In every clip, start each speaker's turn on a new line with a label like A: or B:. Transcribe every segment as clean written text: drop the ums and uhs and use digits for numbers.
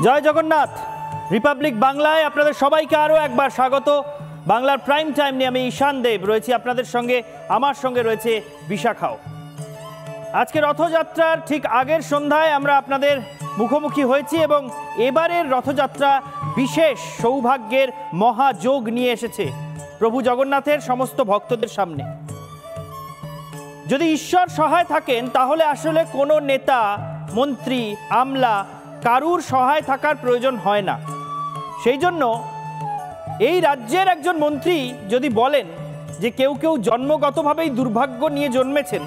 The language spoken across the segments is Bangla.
A: জয় জগন্নাথ। রিপাবলিক বাংলায় আপনাদের সবাইকে আরও একবার স্বাগত। বাংলার প্রাইম টাইম নিয়ে আমি ঈশান দেব রয়েছি আপনাদের সঙ্গে, আমার সঙ্গে রয়েছে বিশাখাও। আজকে রথযাত্রার ঠিক আগের সন্ধ্যায় আমরা আপনাদের মুখোমুখি হয়েছি এবং এবারের রথযাত্রা বিশেষ সৌভাগ্যের মহাযোগ নিয়ে এসেছে প্রভু জগন্নাথের সমস্ত ভক্তদের সামনে। যদি ঈশ্বর সহায় থাকেন তাহলে আসলে কোনো নেতা, মন্ত্রী, আমলা কারুর সহায় থাকার প্রয়োজন হয় না। সেই জন্য এই রাজ্যের একজন মন্ত্রী যদি বলেন যে কেউ কেউ জন্মগতভাবেই দুর্ভাগ্য নিয়ে জন্মেছেন,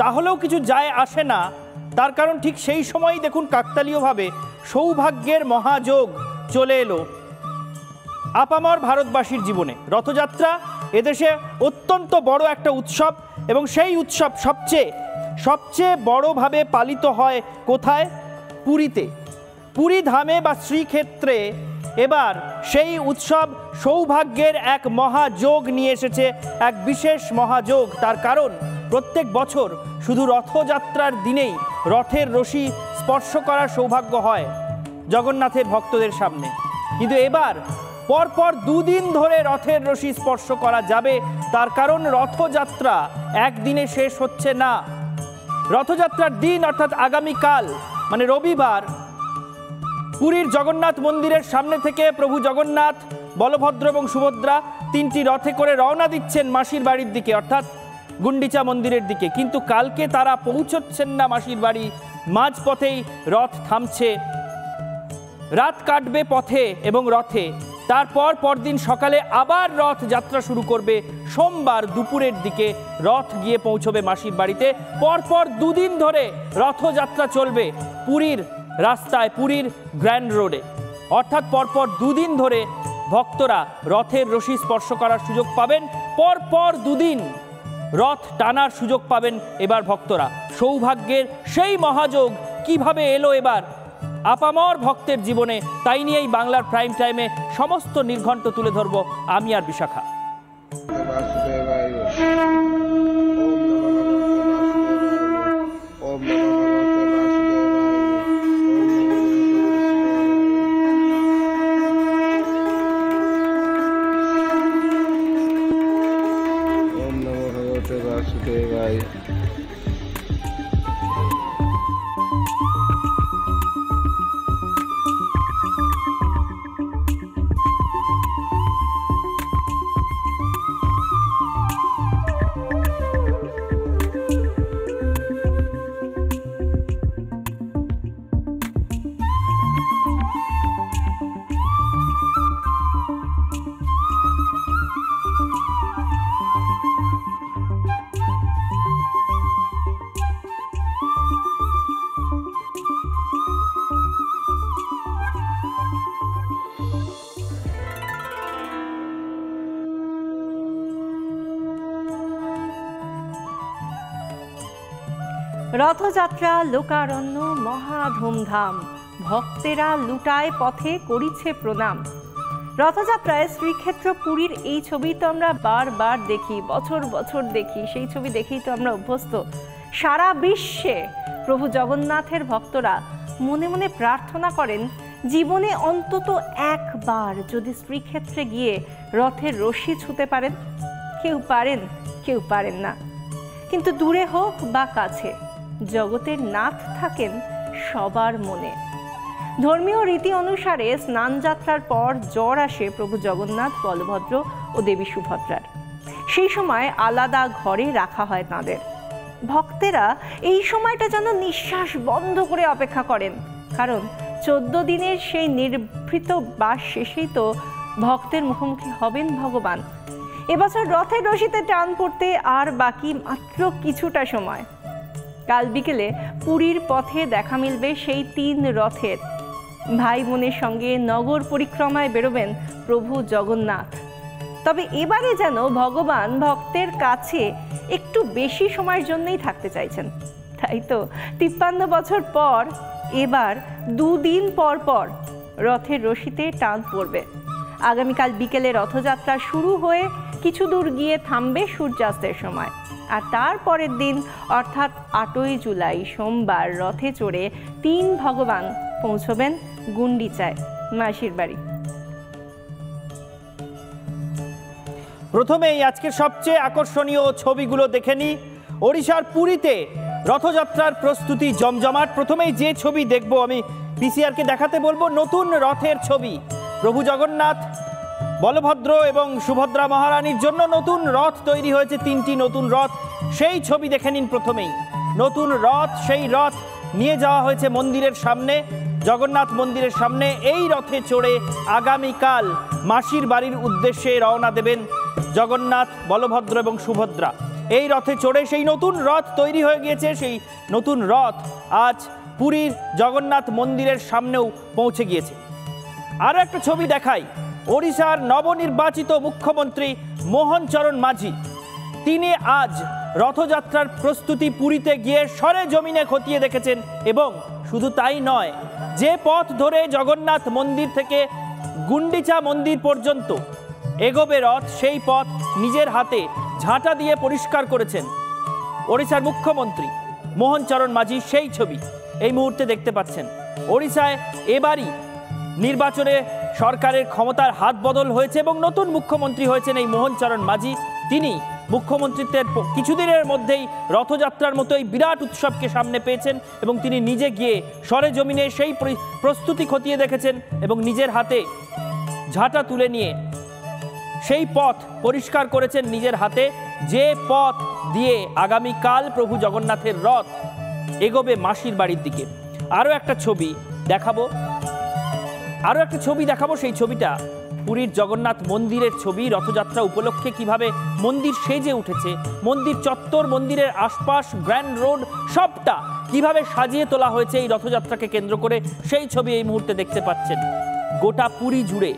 A: তাহলেও কিছু যায় আসে না। তার কারণ ঠিক সেই সময়ই দেখুন কাকতালীয়ভাবে সৌভাগ্যের মহাযোগ চলে এলো আপামর ভারতবাসীর জীবনে। রথযাত্রা এদেশে অত্যন্ত বড় একটা উৎসব এবং সেই উৎসব সবচেয়ে বড়ভাবে পালিত হয় কোথায়? পুরীতে। পুরী ধামে বা শ্রীক্ষেত্রে এবার সেই উৎসব সৌভাগ্যের এক মহাযোগ নিয়ে এসেছে, এক বিশেষ মহাযোগ। তার কারণ প্রত্যেক বছর শুধু রথযাত্রার দিনেই রথের রশি স্পর্শ করার সৌভাগ্য হয় জগন্নাথের ভক্তদের সামনে, কিন্তু এবার পরপর দুদিন ধরে রথের রশি স্পর্শ করা যাবে। তার কারণ রথযাত্রা একদিনে শেষ হচ্ছে না। রথযাত্রার দিন অর্থাৎ আগামীকাল মানে রবিবার পুরীর জগন্নাথ মন্দিরের সামনে থেকে প্রভু জগন্নাথ, বলভদ্র এবং সুভদ্রা তিনটি রথে করে রওনা দিচ্ছেন মাসির বাড়ির দিকে অর্থাৎ গুন্ডিচা মন্দিরের দিকে। কিন্তু কালকে তারা পৌঁছচ্ছেন না মাসির বাড়ি, মাঝপথেই রথ থামছে, রাত কাটবে পথে এবং রথে। তারপর পরদিন সকালে আবার রথ যাত্রা শুরু করবে। সোমবার দুপুরের দিকে রথ গিয়ে পৌঁছবে মাসির বাড়িতে। পরপর দুদিন ধরে রথযাত্রা চলবে পুরীর রাস্তায়, পুরীর গ্র্যান্ড রোডে। অর্থাৎ পরপর দুদিন ধরে ভক্তরা রথের রশি স্পর্শ করার সুযোগ পাবেন, পরপর দুদিন রথ টানার সুযোগ পাবেন এবার ভক্তরা। সৌভাগ্যের সেই মহাযোগ কিভাবে এলো এবার আপামর ভক্তের জীবনে, তাই নিয়েই বাংলার প্রাইম টাইমে সমস্ত নির্ঘণ্ট তুলে ধরব আমি আর বিশাখা।
B: রথযাত্রা লোকারণ্য মহা ধুমধাম, ভক্তেরা লুটায় পথে করিছে প্রণাম। রথযাত্রায় শ্রীক্ষেত্র পুরীর এই ছবি তো আমরা বারবার দেখি, বছর বছর দেখি, সেই ছবি দেখেই তো আমরা অভ্যস্ত। সারা বিশ্বে প্রভু জগন্নাথের ভক্তরা মনে মনে প্রার্থনা করেন জীবনে অন্তত একবার যদি শ্রীক্ষেত্রে গিয়ে রথের রশি ছুঁতে পারেন। কেউ পারেন, কেউ পারেন না, কিন্তু দূরে হোক বা কাছে জগতের নাথ থাকেন সবার মনে। ধর্মীয় রীতি অনুসারে স্নান যাত্রার পর জ্বর আসে প্রভু জগন্নাথ, বলভদ্র ও দেবী সুভদ্রার। সেই সময় আলাদা ঘরে রাখা হয় তাঁদের। ভক্তেরা এই সময়টা যেন নিঃশ্বাস বন্ধ করে অপেক্ষা করেন, কারণ 14 দিনের সেই নির্ভৃত বাস শেষেই তো ভক্তের মুখোমুখি হবেন ভগবান। এবছর রথের রশিতে টান পড়তে আর বাকি মাত্র কিছুটা সময়। কাল বিকেলে পুরীর পথে দেখা মিলবে সেই 3 রথের। ভাই বোনের সঙ্গে নগর পরিক্রমায় বেরোবেন প্রভু জগন্নাথ। তবে এবারে যেন ভগবান ভক্তের কাছে একটু বেশি সময়ের জন্যই থাকতে চাইছেন। তাই তো 53 বছর পর এবার 2 দিন পর পর রথের রশিতে টান পড়বে। আগামীকাল বিকেলে রথযাত্রা শুরু হয়ে কিছু দূর গিয়ে থামবে সূর্যাস্তের সময়। আর তারপরের দিন অর্থাৎ 8ই জুলাই সোমবার রথে চড়ে 3 ভগবান পৌঁছবেন গুন্ডিচায় মাসির বাড়ি।
A: প্রথমেই আজকের সবচেয়ে আকর্ষণীয় ছবিগুলো দেখে নিই। ওড়িশার পুরীতে রথযাত্রার প্রস্তুতি জমজমাট। প্রথমেই যে ছবি দেখব, আমি পিসিআরকে দেখাতে বলবো নতুন রথের ছবি। প্রভু জগন্নাথ, বলভদ্র এবং সুভদ্রা মহারানীর জন্য নতুন রথ তৈরি হয়েছে, 3টি নতুন রথ। সেই ছবি দেখে নিন। প্রথমেই নতুন রথ, সেই রথ নিয়ে যাওয়া হয়েছে মন্দিরের সামনে, জগন্নাথ মন্দিরের সামনে। এই রথে চড়ে আগামীকাল মাসির বাড়ির উদ্দেশ্যে রওনা দেবেন জগন্নাথ, বলভদ্র এবং সুভদ্রা। এই রথে চড়ে সেই নতুন রথ তৈরি হয়ে গিয়েছে। সেই নতুন রথ আজ পুরীর জগন্নাথ মন্দিরের সামনেও পৌঁছে গিয়েছে। আরও একটা ছবি দেখাই। ওড়িশার নবনির্বাচিত মুখ্যমন্ত্রী মোহন চরণ মাঝি, তিনি আজ রথযাত্রার প্রস্তুতি পুরীতে গিয়ে সরেজমিনে খতিয়ে দেখেছেন। এবং শুধু তাই নয়, যে পথ ধরে জগন্নাথ মন্দির থেকে গুন্ডিচা মন্দির পর্যন্ত এগোবে রথ, সেই পথ নিজের হাতে ঝাঁটা দিয়ে পরিষ্কার করেছেন ওড়িশার মুখ্যমন্ত্রী মোহন চরণ মাঝি। সেই ছবি এই মুহূর্তে দেখতে পাচ্ছেন। ওড়িশায় এবারই নির্বাচনে সরকারের ক্ষমতার হাত বদল হয়েছে এবং নতুন মুখ্যমন্ত্রী হয়েছেন এই মোহন চরণ মাঝি। তিনি মুখ্যমন্ত্রীত্বের কিছুদিনের মধ্যেই রথযাত্রার মতো এই বিরাট উৎসবকে সামনে পেয়েছেন এবং তিনি নিজে গিয়ে সরেজমিনে সেই প্রস্তুতি খতিয়ে দেখেছেন এবং নিজের হাতে ঝাঁটা তুলে নিয়ে সেই পথ পরিষ্কার করেছেন নিজের হাতে, যে পথ দিয়ে আগামীকাল প্রভু জগন্নাথের রথ এগোবে মাসির বাড়ির দিকে। আরও একটা ছবি দেখাবো, সেই ছবিটা পুরীর জগন্নাথ মন্দিরের ছবি। রথযাত্রা উপলক্ষে কিভাবে মন্দির সেজে উঠেছে, মন্দির চত্বর, মন্দিরের আশপাশ, গ্র্যান্ড রোড, সবটা কিভাবে সাজিয়ে তোলা হয়েছে এই রথযাত্রাকে কেন্দ্র করে, সেই ছবি এই মুহূর্তে দেখতে পাচ্ছেন। গোটা পুরী জুড়ে,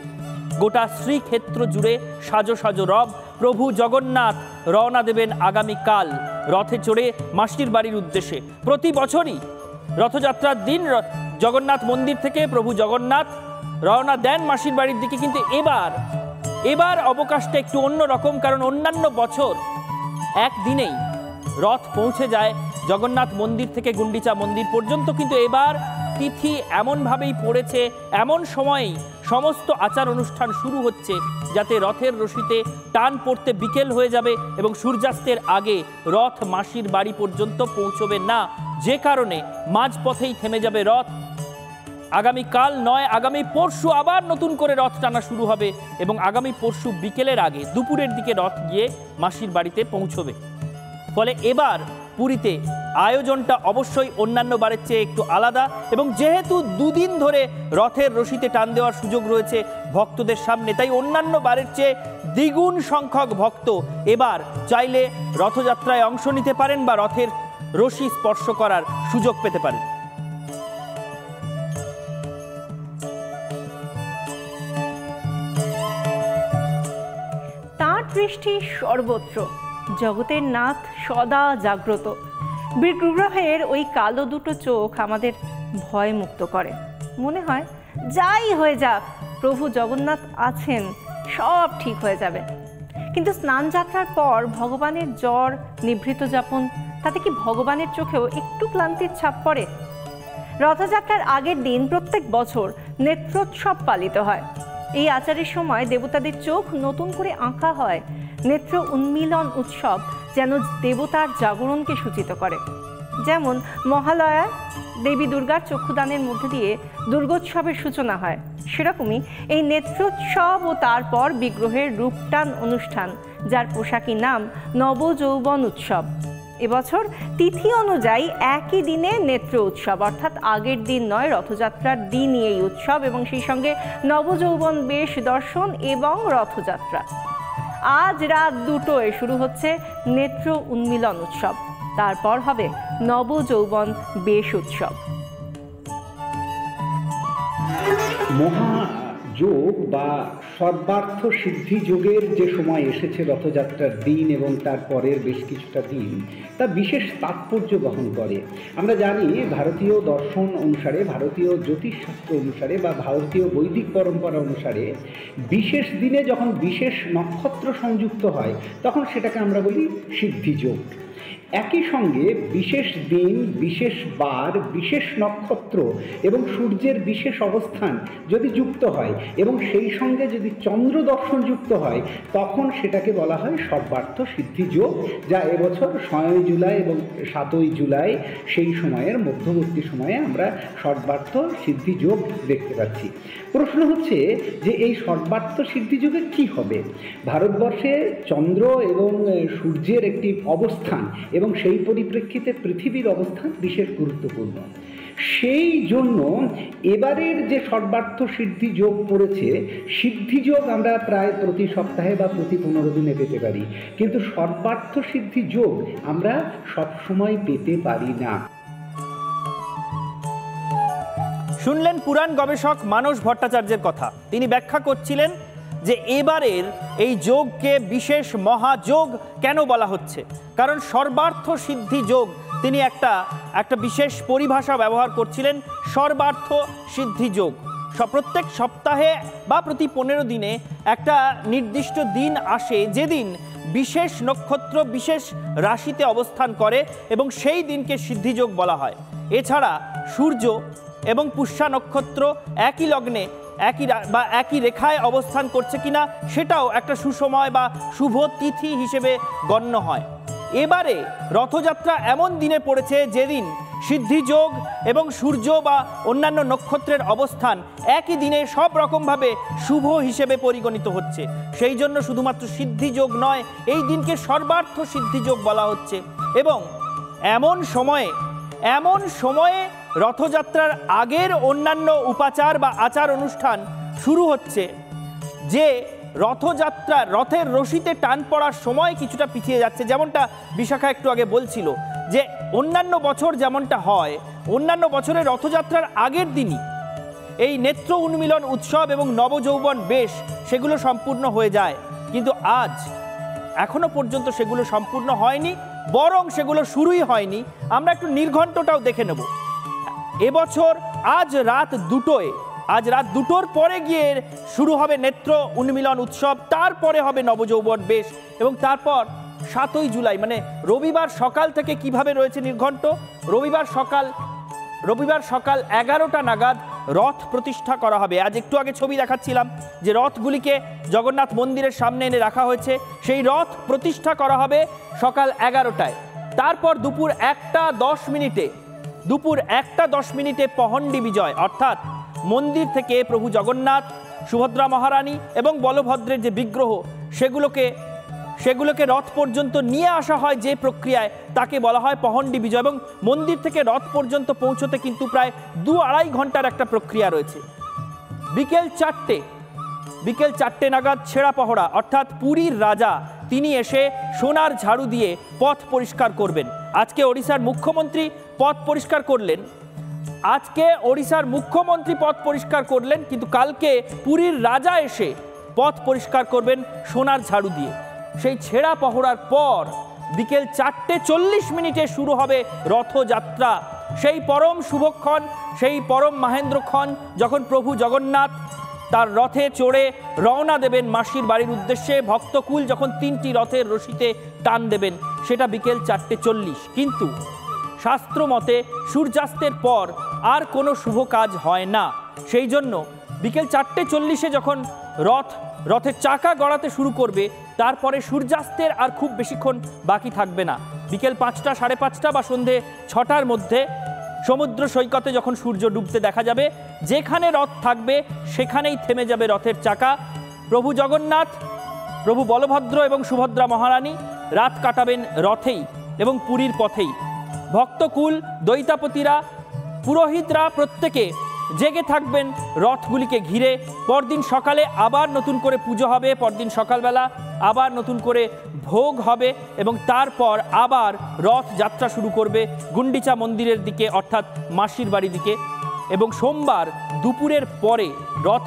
A: গোটা শ্রীক্ষেত্র জুড়ে সাজো সাজো রব। প্রভু জগন্নাথ রওনা দেবেন আগামীকাল রথে চড়ে মাসির বাড়ির উদ্দেশ্যে। প্রতি বছরই রথযাত্রার দিন জগন্নাথ মন্দির থেকে প্রভু জগন্নাথ রওনা দেন মাসির বাড়ির দিকে, কিন্তু এবার অবকাশটা একটু অন্য রকম। কারণ অন্যান্য বছর একদিনেই রথ পৌঁছে যায় জগন্নাথ মন্দির থেকে গুন্ডিচা মন্দির পর্যন্ত, কিন্তু এবার তিথি এমনভাবেই পড়েছে, এমন সময়েই সমস্ত আচার অনুষ্ঠান শুরু হচ্ছে যাতে রথের রশিতে টান পড়তে বিকেল হয়ে যাবে এবং সূর্যাস্তের আগে রথ মাসির বাড়ি পর্যন্ত পৌঁছবে না, যে কারণে মাঝপথেই থেমে যাবে রথ। আগামীকাল নয়, আগামী পরশু আবার নতুন করে রথ টানা শুরু হবে এবং আগামী পরশু বিকেলের আগে দুপুরের দিকে রথ গিয়ে মাসির বাড়িতে পৌঁছবে। ফলে এবার পুরীতে আয়োজনটা অবশ্যই অন্যান্য বারের চেয়ে একটু আলাদা এবং যেহেতু দুদিন ধরে রথের রশিতে টান দেওয়ার সুযোগ রয়েছে ভক্তদের সামনে, তাই অন্যান্য বারের চেয়ে দ্বিগুণ সংখ্যক ভক্ত এবার চাইলে রথযাত্রায় অংশ নিতে পারেন বা রথের রশি স্পর্শ করার সুযোগ পেতে পারেন।
B: তাঁর দৃষ্টি সর্বত্র, জগতের নাথ সদা জাগ্রত। বিগ্রহের ওই কালো দুটো চোখ আমাদের ভয়মুক্ত করে। মনে হয় যাই হয়ে যাক, প্রভু জগন্নাথ আছেন, সব ঠিক হয়ে যাবে। কিন্তু স্নান যাত্রার পর ভগবানের জ্বর, নিভৃত যাপন, তাতে কি ভগবানের চোখেও একটু ক্লান্তির ছাপ পড়ে? রথযাত্রার আগের দিন প্রত্যেক বছর নেত্রোৎসব পালিত হয়। এই আচারের সময় দেবতাদের চোখ নতুন করে আঁকা হয়। নেত্র উন্মিলন উৎসব যেন দেবতার জাগরণকে সূচিত করে। যেমন মহালয়ায় দেবী দুর্গার চক্ষুদানের মধ্যে দিয়ে দুর্গোৎসবের সূচনা হয়, সেরকমই এই নেত্রোৎসব ও তারপর বিগ্রহের রূপটান অনুষ্ঠান, যার পোশাকি নাম নবযৌবন উৎসব। এবছর তিথি অনুযায়ী একই দিনে নেত্র উৎসব, অর্থাৎ আগের দিন নয়, রথযাত্রার দিনই এই উৎসব এবং সেই সঙ্গে নবযৌবন বেশ দর্শন এবং রথযাত্রা। আজ রাত 2টায় শুরু হচ্ছে নেত্র উন্মিলন উৎসব, তারপর হবে নবযৌবন বেশ উৎসব।
C: মহাযোগ বা সর্বার্থ সিদ্ধি যোগের যে সময় এসেছে রথযাত্রার দিন এবং তারপরের বেশ কিছুটা দিন, তা বিশেষ তাৎপর্য বহন করে। আমরা জানি ভারতীয় দর্শন অনুসারে, ভারতীয় জ্যোতিষশাস্ত্র অনুসারে বা ভারতীয় বৈদিক পরম্পরা অনুসারে বিশেষ দিনে যখন বিশেষ নক্ষত্র সংযুক্ত হয় তখন সেটাকে আমরা বলি সিদ্ধিযোগ। একই সঙ্গে বিশেষ দিন, বিশেষ বার, বিশেষ নক্ষত্র এবং সূর্যের বিশেষ অবস্থান যদি যুক্ত হয় এবং সেই সঙ্গে যদি চন্দ্র দর্শন যুক্ত হয়, তখন সেটাকে বলা হয় সর্বার্থ সিদ্ধি যোগ, যা এবছর 6 জুলাই এবং 7 জুলাই সেই সময়ের মধ্যবর্তী সময়ে আমরা সর্বার্থ সিদ্ধি যোগ দেখতে পাচ্ছি। প্রশ্ন হচ্ছে যে এই সর্বার্থ সিদ্ধি যোগে কী হবে? ভারতবর্ষে চন্দ্র এবং সূর্যের একটি অবস্থান এবং সেই পরিপ্রেক্ষিতে পৃথিবীর অবস্থান বিশেষ গুরুত্বপূর্ণ। সেই জন্য এবারের যে সর্বার্থ সিদ্ধি যোগ পড়েছে, সিদ্ধি যোগ আমরা প্রায় প্রতি সপ্তাহে বা প্রতি 15 দিনে পেতে পারি, কিন্তু সর্বার্থ সিদ্ধি যোগ আমরা সবসময় পেতে পারি না।
A: শুনলেন পুরাণ গবেষক মানস ভট্টাচার্যের কথা। তিনি ব্যাখ্যা করছিলেন যে এবারের এই যোগকে বিশেষ মহাযোগ কেন বলা হচ্ছে, কারণ সর্বার্থ সিদ্ধি যোগ তিনি একটা বিশেষ পরিভাষা ব্যবহার করছিলেন, সর্বার্থ সিদ্ধি যোগ। প্রত্যেক সপ্তাহে বা প্রতি 15 দিনে একটা নির্দিষ্ট দিন আসে যেদিন বিশেষ নক্ষত্র বিশেষ রাশিতে অবস্থান করে এবং সেই দিনকে সিদ্ধিযোগ বলা হয়। এছাড়া সূর্য এবং পুষ্যা নক্ষত্র একই লগ্নে একই রেখায় অবস্থান করছে কিনা সেটাও একটা সুসময় বা শুভ তিথি হিসেবে গণ্য হয়। এবারে রথযাত্রা এমন দিনে পড়েছে যেদিন সিদ্ধিযোগ এবং সূর্য বা অন্যান্য নক্ষত্রের অবস্থান একই দিনে সব রকমভাবে শুভ হিসেবে পরিগণিত হচ্ছে। সেই জন্য শুধুমাত্র সিদ্ধিযোগ নয়, এই দিনকে সর্বার্থ সিদ্ধিযোগ বলা হচ্ছে। এবং এমন সময়ে রথযাত্রার আগের অন্যান্য উপাচার বা আচার অনুষ্ঠান শুরু হচ্ছে যে রথের রশিতে টান পড়ার সময় কিছুটা পিছিয়ে যাচ্ছে। যেমনটা বিশাখা একটু আগে বলছিল যে অন্যান্য বছর যেমনটা হয়, অন্যান্য বছরের রথযাত্রার আগের দিনই এই নেত্র উন্মিলন উৎসব এবং নবযৌবন বেশ সেগুলো সম্পূর্ণ হয়ে যায়, কিন্তু আজ এখনো পর্যন্ত সেগুলো সম্পূর্ণ হয়নি, বরং সেগুলো শুরুই হয়নি। আমরা একটু নির্ঘণ্টটাও দেখে নেব। এবছর আজ রাত 2টোর পরে গিয়ে শুরু হবে নেত্র উন্মিলন উৎসব, তারপরে হবে নবযৌবন বেশ, এবং তারপর 7 জুলাই মানে রবিবার সকাল থেকে কিভাবে রয়েছে নির্ঘণ্ট। রবিবার সকাল 11টা নাগাদ রথ প্রতিষ্ঠা করা হবে। আজ একটু আগে ছবি দেখাচ্ছিলাম যে রথগুলিকে জগন্নাথ মন্দিরের সামনে এনে রাখা হয়েছে, সেই রথ প্রতিষ্ঠা করা হবে সকাল 11টায়। তারপর দুপুর 1টা 10 মিনিটে পহণ্ডি বিজয়, অর্থাৎ মন্দির থেকে প্রভু জগন্নাথ, সুভদ্রা মহারানী এবং বলভদ্রের যে বিগ্রহ সেগুলোকে রথ পর্যন্ত নিয়ে আসা হয় যে প্রক্রিয়ায়, তাকে বলা হয় পহণ্ডি বিজয়। এবং মন্দির থেকে রথ পর্যন্ত পৌঁছতে কিন্তু প্রায় 2-2.5 ঘন্টার একটা প্রক্রিয়া রয়েছে। বিকেল 4টে নাগাদ ছেঁড়া পহরা, অর্থাৎ পুরীর রাজা তিনি এসে সোনার ঝাড়ু দিয়ে পথ পরিষ্কার করবেন। আজকে ওড়িশার মুখ্যমন্ত্রী পথ পরিষ্কার করলেন, কিন্তু কালকে পুরীর রাজা এসে পথ পরিষ্কার করবেন সোনার ঝাড়ু দিয়ে। সেই ছেঁড়া পহরার পর বিকেল 4:40 শুরু হবে রথযাত্রা। সেই পরম শুভক্ষণ, সেই পরম মাহেন্দ্রক্ষণ যখন প্রভু জগন্নাথ তার রথে চড়ে রওনা দেবেন মাসির বাড়ির উদ্দেশ্যে, ভক্তকুল যখন 3টি রথের রশিতে টান দেবেন, সেটা বিকেল 4:40। কিন্তু শাস্ত্র মতে সূর্যাস্তের পর আর কোনো শুভ কাজ হয় না। সেই জন্য বিকেল 4:40 যখন রথের চাকা গড়াতে শুরু করবে, তারপরে সূর্যাস্তের আর খুব বেশিক্ষণ বাকি থাকবে না। বিকেল 5টা, 5:30 বা সন্ধে 6টার মধ্যে সমুদ্র সৈকতে যখন সূর্য ডুবতে দেখা যাবে, যেখানে রথ থাকবে সেখানেই থেমে যাবে রথের চাকা। প্রভু জগন্নাথ, প্রভু বলভদ্র এবং সুভদ্রা মহারানী রাত কাটাবেন রথেই এবং পুরীর পথেই। ভক্তকুল, দৈতাপতিরা, পুরোহিতরা প্রত্যেকে জেগে থাকবেন রথগুলিকে ঘিরে। পরদিন সকালে আবার নতুন করে পুজো হবে, পরদিন সকালবেলা আবার নতুন করে ভোগ হবে এবং তারপর আবার রথ যাত্রা শুরু করবে গুন্ডিচা মন্দিরের দিকে, অর্থাৎ মাসির বাড়ির দিকে। এবং সোমবার দুপুরের পরে রথ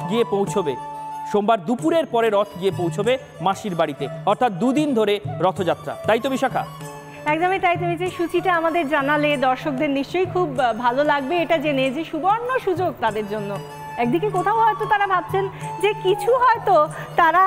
A: গিয়ে পৌঁছবে মাসির বাড়িতে, অর্থাৎ 2 দিন ধরে রথযাত্রা। তাই তো বিশাখা?
B: একদমই তাই। তুমি যে সূচিটা আমাদের জানালে দর্শকদের নিশ্চয়ই খুব ভালো লাগবে এটা জেনে যে সুবর্ণ সুযোগ তাদের জন্য একদিকে কোথাও হয়তো তারা ভাবছেন যে কিছু হয়তো তারা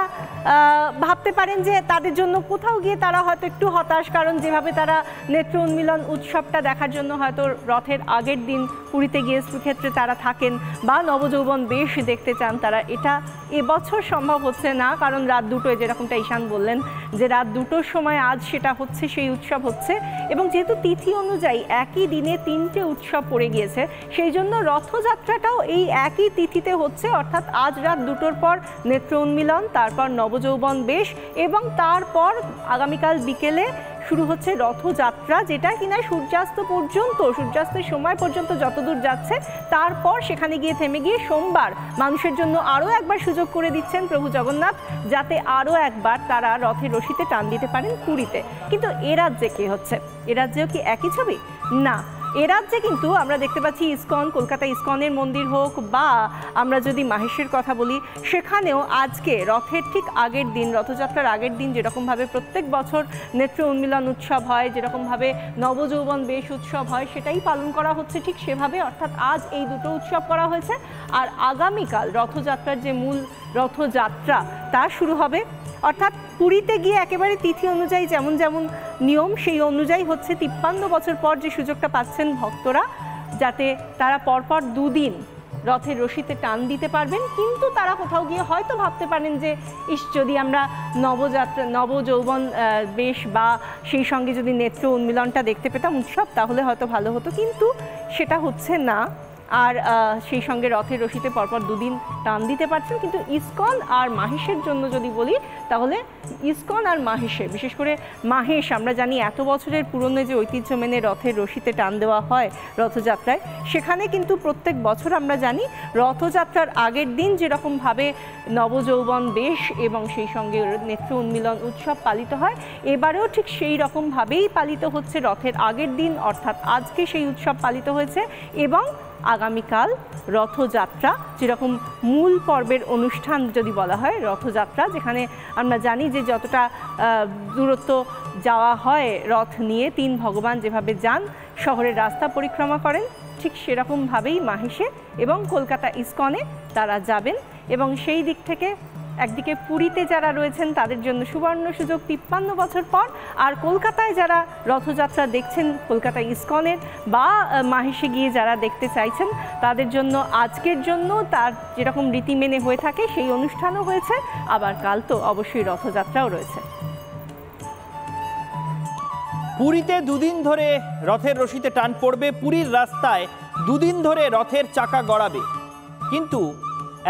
B: ভাবতে পারেন যে তাদের জন্য কোথাও গিয়ে তারা হয়তো একটু হতাশ, কারণ যেভাবে তারা নেত্র উন্মিলন উৎসবটা দেখার জন্য হয়তো রথের আগের দিন পুরীতে গিয়ে শ্রীক্ষেত্রে তারা থাকেন বা নবযৌবন বেশ দেখতে চান, তারা এটা এবছর সম্ভব হচ্ছে না, কারণ রাত দুটোয় যেরকমটা ঈশান বললেন যে রাত দুটোর সময় আজ সেটা হচ্ছে, সেই উৎসব হচ্ছে, এবং যেহেতু তিথি অনুযায়ী একই দিনে 3টে উৎসব পড়ে গিয়েছে সেই জন্য রথযাত্রাটাও এই একই তিথিতে হচ্ছে, অর্থাৎ আজ রাত দুটোর পর নেত্র উন্মিলন, তারপর নবযৌবন বেশ, এবং তারপর আগামীকাল বিকেলে শুরু হচ্ছে রথযাত্রা, যেটা কিনা সূর্যাস্ত পর্যন্ত, সূর্যাস্তের সময় পর্যন্ত যতদূর যাচ্ছে, তারপর সেখানে গিয়ে থেমে গিয়ে সোমবার মানুষের জন্য আরও একবার সুযোগ করে দিচ্ছেন প্রভু জগন্নাথ, যাতে আরও একবার তারা রথের রশিতে টান দিতে পারেন পুরীতে। কিন্তু এ রাজ্যে কি হচ্ছে? এ রাজ্যেও কি একই ছবি? না, এ রাজ্যে কিন্তু আমরা দেখতে পাচ্ছি ইসকন, কলকাতা ইসকনের মন্দির হোক বা আমরা যদি মাহেশের কথা বলি, সেখানেও আজকে রথের ঠিক আগের দিন, রথযাত্রার আগের দিন যেরকমভাবে প্রত্যেক বছর নেত্র উন্মিলন উৎসব হয়, যেরকমভাবে নবযৌবন বেশ উৎসব হয়, সেটাই পালন করা হচ্ছে ঠিক সেভাবে, অর্থাৎ আজ এই দুটো উৎসব করা হয়েছে। আর আগামীকাল রথযাত্রার যে মূল রথযাত্রা তা শুরু হবে, অর্থাৎ পুরীতে গিয়ে একেবারে তিথি অনুযায়ী যেমন যেমন নিয়ম সেই অনুযায়ী হচ্ছে 53 বছর পর যে সুযোগটা পাচ্ছেন ভক্তরা, যাতে তারা পরপর দুদিন রথের রশিতে টান দিতে পারবেন। কিন্তু তারা কোথাও গিয়ে হয়তো ভাবতে পারেন যে যদি আমরা নবযৌবন বেশ বা সেই সঙ্গে যদি নেত্র উন্মিলনটা দেখতে পেতাম উৎসব, তাহলে হয়তো ভালো হতো, কিন্তু সেটা হচ্ছে না। আর সেই সঙ্গে রথের রশিতে পরপর দুদিন টান দিতে পারছেন। কিন্তু ইসকন আর মাহেশের জন্য যদি বলি, তাহলে ইসকন আর মাহেশে, বিশেষ করে মাহেশ, আমরা জানি এত বছরের পুরনো যে ঐতিহ্য মেনে রথের রশিতে টান দেওয়া হয় রথযাত্রায়, সেখানে কিন্তু প্রত্যেক বছর আমরা জানি রথযাত্রার আগের দিন যেরকমভাবে নবযৌবন বেশ এবং সেই সঙ্গে নেত্র উন্মিলন উৎসব পালিত হয়, এবারেও ঠিক সেই রকমভাবেই পালিত হচ্ছে রথের আগের দিন, অর্থাৎ আজকে সেই উৎসব পালিত হয়েছে। এবং আগামীকাল রথযাত্রা, যেরকম মূল পর্বের অনুষ্ঠান যদি বলা হয় রথযাত্রা, যেখানে আমরা জানি যে যতটা দূরত্ব যাওয়া হয় রথ নিয়ে, 3 ভগবান যেভাবে যান শহরের রাস্তা পরিক্রমা করেন, ঠিক সেরকমভাবেই মাহেশে এবং কলকাতা ইসকনে তারা যাবেন। এবং সেই দিক থেকে একদিকে পুরীতে যারা রয়েছেন তাদের জন্য সুবর্ণ সুযোগ 53 বছর পর, আর কলকাতায় যারা রথযাত্রা দেখছেন কলকাতা ইসকনের বা মাহেশে গিয়ে যারা দেখতে চাইছেন তাদের জন্য আজকের জন্য তার যেরকম রীতি মেনে হয়ে থাকে সেই অনুষ্ঠানও হয়েছে, আবার কাল তো অবশ্যই রথযাত্রাও রয়েছে।
A: পুরীতে দুদিন ধরে রথের রশিতে টান পড়বে, পুরীর রাস্তায় দুদিন ধরে রথের চাকা গড়াবে। কিন্তু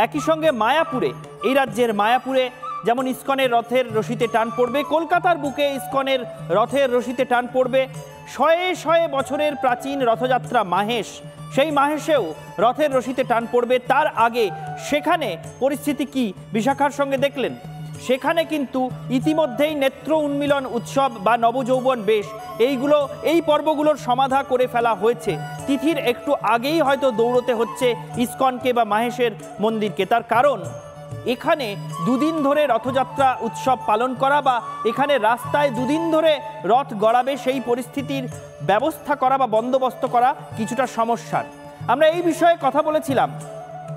A: একই সঙ্গে মায়াপুরে, এই রাজ্যের মায়াপুরে যেমন ইসকনের রথের রশিতে টান পড়বে, কলকাতার বুকে ইসকনের রথের রশিতে টান পড়বে। শয়ে শয়ে বছরের প্রাচীন রথযাত্রা মাহেশ, সেই মাহেশেও রথের রশিতে টান পড়বে। তার আগে সেখানে পরিস্থিতি কি বিশাখার সঙ্গে দেখলেন, সেখানে কিন্তু ইতিমধ্যেই নেত্র উন্মিলন উৎসব বা নবযৌবন বেশ এই পর্বগুলোর সমাধা করে ফেলা হয়েছে। তিথির একটু আগেই হয়তো দৌড়তে হচ্ছে ইসকনকে বা মাহেশের মন্দিরকে, তার কারণ এখানে দুদিন ধরে রথযাত্রা উৎসব পালন করা বা এখানে রাস্তায় দুদিন ধরে রথ গড়াবে সেই পরিস্থিতির ব্যবস্থা করা বা বন্দোবস্ত করা কিছুটা সমস্যার। আমরা এই বিষয়ে কথা বলেছিলাম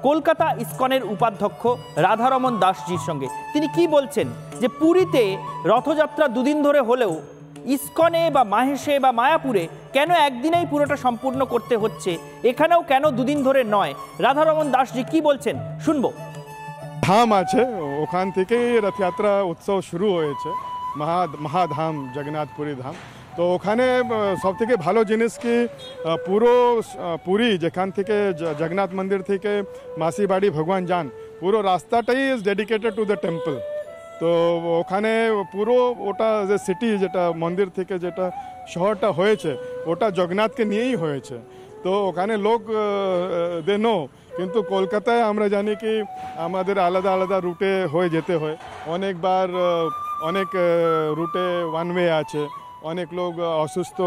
A: কলকাতা ইসকনের উপাধ্যক্ষ রাধারমন দাসজির সঙ্গে। তিনি কি বলছেন যে পুরীতে রথযাত্রা দুদিন ধরে হলেও ইসকনে বা মাহেশে বা মায়াপুরে কেন একদিনেই পুরোটা সম্পূর্ণ করতে হচ্ছে, এখানেও কেন দুদিন ধরে নয়? রাধারমন দাসজি কি বলছেন শুনবো।
D: ধাম আছে, ওখান থেকেই রথযাত্রা উৎসব শুরু হয়েছে, মহাধাম জগন্নাথপুরী ধাম। তো ওখানে সবথেকে ভালো জিনিস কি পুরো পুরী যেখান থেকে জগন্নাথ মন্দির থেকে মাসি বাড়ি ভগবান যান, পুরো রাস্তাটাই is dedicated to the temple. তো ওখানে পুরো ওটা যে সিটি, যেটা মন্দির থেকে যেটা শহরটা হয়েছে, ওটা জগন্নাথকে নিয়েই হয়েছে। তো ওখানে লোক দে নো, কিন্তু কলকাতায় আমরা জানি কি আমাদের আলাদা আলাদা রুটে হয়ে যেতে হয়, অনেকবার অনেক রুটে ওয়ান ওয়ে আছে, অনেক লোক অসুস্থ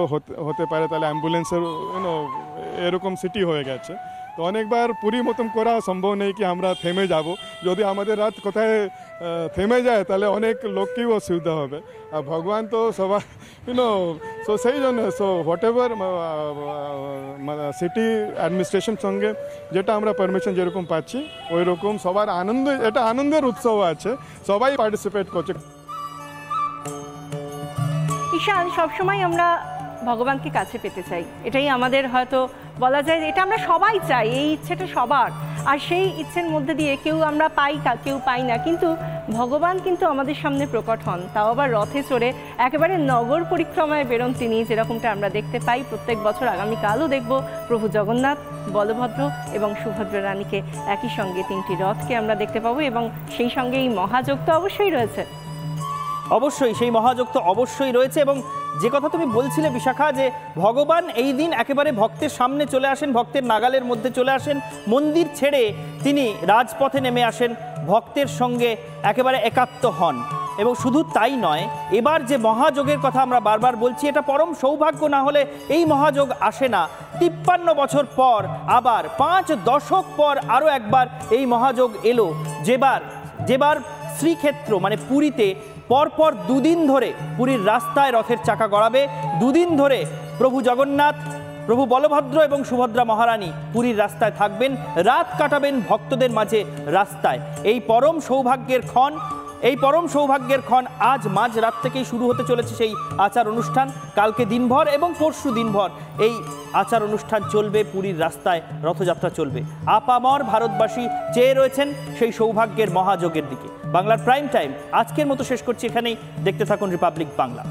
D: হতে পারে, তাহলে অ্যাম্বুলেন্সের এরকম সিটি হয়ে গেছে। তো অনেকবার পুরীর মতন করা সম্ভব নেই কি আমরা থেমে যাব। যদি আমাদের রাত কোথায় থেমে যায় তাহলে অনেক লোককেই অসুবিধা হবে। আর ভগবান তো সবাই সো সেই জন্য so what ever city administration সঙ্গে যেটা আমরা পারমিশন যেরকম পাচ্ছি ওই রকম সবার আনন্দ, এটা আনন্দের উৎসব আছে, সবাই পার্টিসিপেট করছে।
B: ঈশান, সবসময় আমরা ভগবানকে কাছে পেতে চাই, এটাই আমাদের হয়তো বলা যায়, এটা আমরা সবাই চাই, এই ইচ্ছেটা সবার। আর সেই ইচ্ছের মধ্যে দিয়ে কেউ আমরা পাই, কেউ পাই না, কিন্তু ভগবান কিন্তু আমাদের সামনে প্রকট হন, তাও আবার রথে চড়ে একেবারে নগর পরিক্রমায় বেরোন তিনি, যেরকমটা আমরা দেখতে পাই প্রত্যেক বছর। আগামীকালও দেখব প্রভু জগন্নাথ, বলভদ্র এবং সুভদ্রা রানীকে একই সঙ্গে 3টি রথকে আমরা দেখতে পাবো, এবং সেই সঙ্গে এই মহাযজ্ঞ তো অবশ্যই রয়েছে।
A: অবশ্যই সেই মহাযজ্ঞ তো অবশ্যই রয়েছে। এবং যে কথা তুমি বলছিলে বিশাখা, যে ভগবান এই দিন একেবারে ভক্তের সামনে চলে আসেন, ভক্তের নাগালের মধ্যে চলে আসেন, মন্দির ছেড়ে তিনি রাজপথে নেমে আসেন, ভক্তের সঙ্গে একেবারে একাত্ম হন। এবং শুধু তাই নয়, এবার যে মহাযজ্ঞের কথা আমরা বারবার বলছি, এটা পরম সৌভাগ্য, না হলে এই মহাযজ্ঞ আসে না। 53 বছর পর আবার 5 দশক পর আরও একবার এই মহাযজ্ঞ এলো, যেবার শ্রীক্ষেত্র মানে পুরীতে পরপর 2 দিন ধরে পুরীর রাস্তায় রথের চাকা গড়াবে। 2 দিন ধরে প্রভু জগন্নাথ, প্রভু বলভদ্র এবং সুভদ্রা মহারানী পুরীর রাস্তায় থাকবেন, রাত কাটাবেন ভক্তদের মাঝে রাস্তায়। এই পরম সৌভাগ্যের ক্ষণ আজ মাঝ রাত থেকেই শুরু হতে চলেছে সেই আচার অনুষ্ঠান। কালকে দিনভর এবং পরশু দিনভর এই আচার অনুষ্ঠান চলবে, পুরীর রাস্তায় রথযাত্রা চলবে। আপামর ভারতবাসী চেয়ে রয়েছেন সেই সৌভাগ্যের মহাযজ্ঞের দিকে। বাংলার প্রাইম টাইম আজকের মতো শেষ করছি এখানেই। দেখতে থাকুন রিপাবলিক বাংলা।